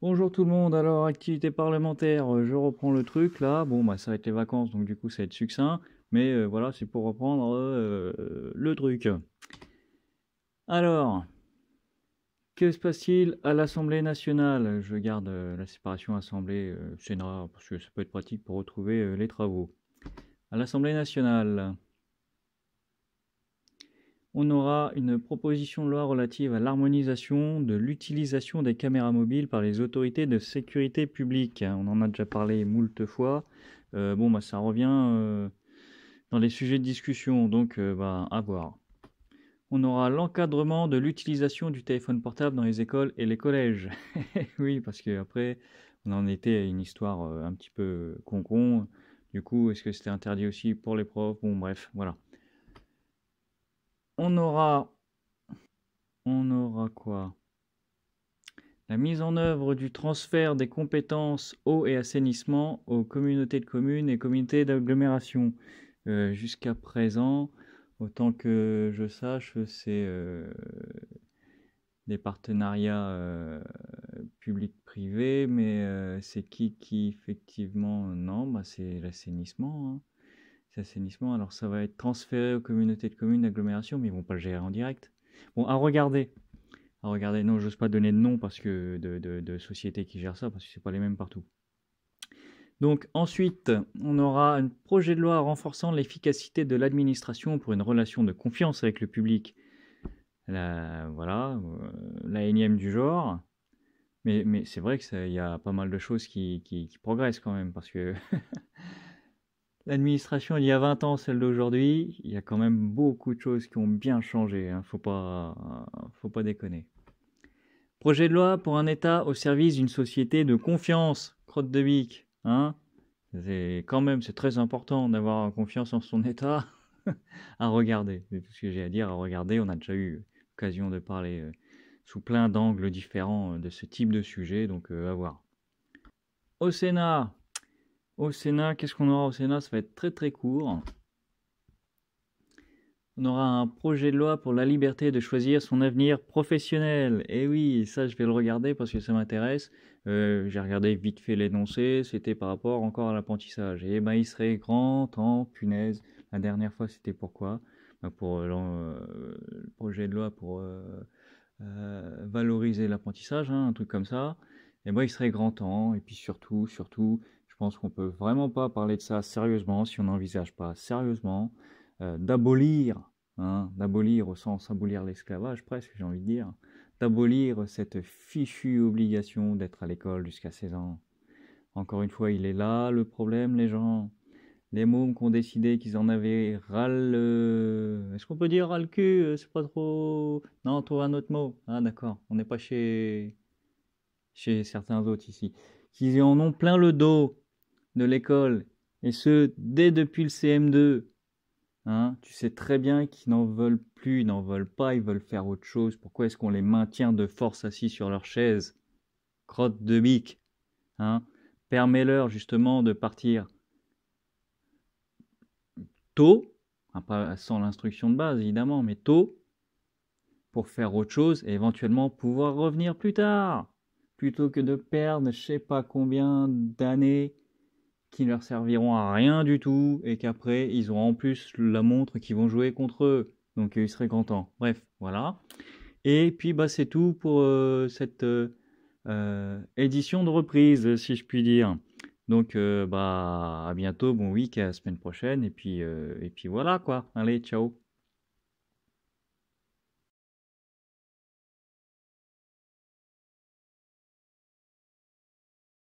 Bonjour tout le monde, alors activité parlementaire, je reprends le truc là, bon bah ça va être les vacances donc du coup ça va être succinct, mais voilà c'est pour reprendre le truc. Alors, que se passe-t-il à l'Assemblée nationale? Je garde la séparation Assemblée-Sénat parce que ça peut être pratique pour retrouver les travaux. À l'Assemblée nationale, on aura une proposition de loi relative à l'harmonisation de l'utilisation des caméras mobiles par les autorités de sécurité publique. On en a déjà parlé moult fois. Bon, bah, ça revient dans les sujets de discussion, donc bah, à voir. On aura l'encadrement de l'utilisation du téléphone portable dans les écoles et les collèges. Oui, parce qu'après, on en était à une histoire un petit peu con-con. Du coup, est-ce que c'était interdit aussi pour les profs? Bon, bref, voilà. On aura, on aura quoi? La mise en œuvre du transfert des compétences eau et assainissement aux communautés de communes et communautés d'agglomération. Jusqu'à présent, autant que je sache, c'est des partenariats publics-privés, mais c'est qui effectivement non, bah c'est l'assainissement, hein. C'est l'assainissement, alors ça va être transféré aux communautés de communes d'agglomération, mais ils vont pas le gérer en direct. Bon, à regarder. Regardez, non, j'ose pas donner de nom parce que de sociétés qui gèrent ça, parce que c'est pas les mêmes partout. Donc ensuite, on aura un projet de loi renforçant l'efficacité de l'administration pour une relation de confiance avec le public. Voilà, la énième du genre. Mais c'est vrai que il y a pas mal de choses qui progressent quand même, parce que l'administration il y a 20 ans, celle d'aujourd'hui, il y a quand même beaucoup de choses qui ont bien changé, hein, faut pas déconner. Projet de loi pour un État au service d'une société de confiance. Crotte de bique, hein? C'est quand même, c'est très important d'avoir confiance en son État. À regarder, c'est tout ce que j'ai à dire. À regarder, on a déjà eu l'occasion de parler sous plein d'angles différents de ce type de sujet, donc à voir. Au Sénat, qu'est-ce qu'on aura au Sénat? Ça va être très très court. On aura un projet de loi pour la liberté de choisir son avenir professionnel. Et oui, ça je vais le regarder parce que ça m'intéresse. J'ai regardé vite fait l'énoncé, c'était par rapport encore à l'apprentissage. Et ben il serait grand temps, punaise. La dernière fois c'était pourquoi? Pour le projet de loi pour valoriser l'apprentissage, hein, un truc comme ça. Et ben il serait grand temps. Et puis surtout, je pense qu'on peut vraiment pas parler de ça sérieusement si on n'envisage pas sérieusement d'abolir, hein, d'abolir au sens abolir l'esclavage presque, j'ai envie de dire, d'abolir cette fichue obligation d'être à l'école jusqu'à 16 ans. Encore une fois, il est là le problème, les gens. Les mômes qui ont décidé qu'ils en avaient est-ce qu'on peut dire ras le cul? C'est pas trop... Non, on trouve un autre mot. Ah d'accord, on n'est pas chez certains autres ici. Qu'ils en ont plein le dos de l'école, et ce, dès depuis le CM2. Hein, tu sais très bien qu'ils n'en veulent plus, ils n'en veulent pas, ils veulent faire autre chose. Pourquoi est-ce qu'on les maintient de force assis sur leur chaise? Crotte de bique. Hein, permets-leur justement de partir tôt, hein, pas sans l'instruction de base évidemment, mais tôt, pour faire autre chose et éventuellement pouvoir revenir plus tard, plutôt que de perdre je sais pas combien d'années qui ne leur serviront à rien du tout et qu'après ils auront en plus la montre qui vont jouer contre eux. Donc il serait grand temps. Bref, voilà. Et puis bah c'est tout pour cette édition de reprise, si je puis dire. Donc bah à bientôt, bon week, à la semaine prochaine et puis voilà quoi. Allez, ciao.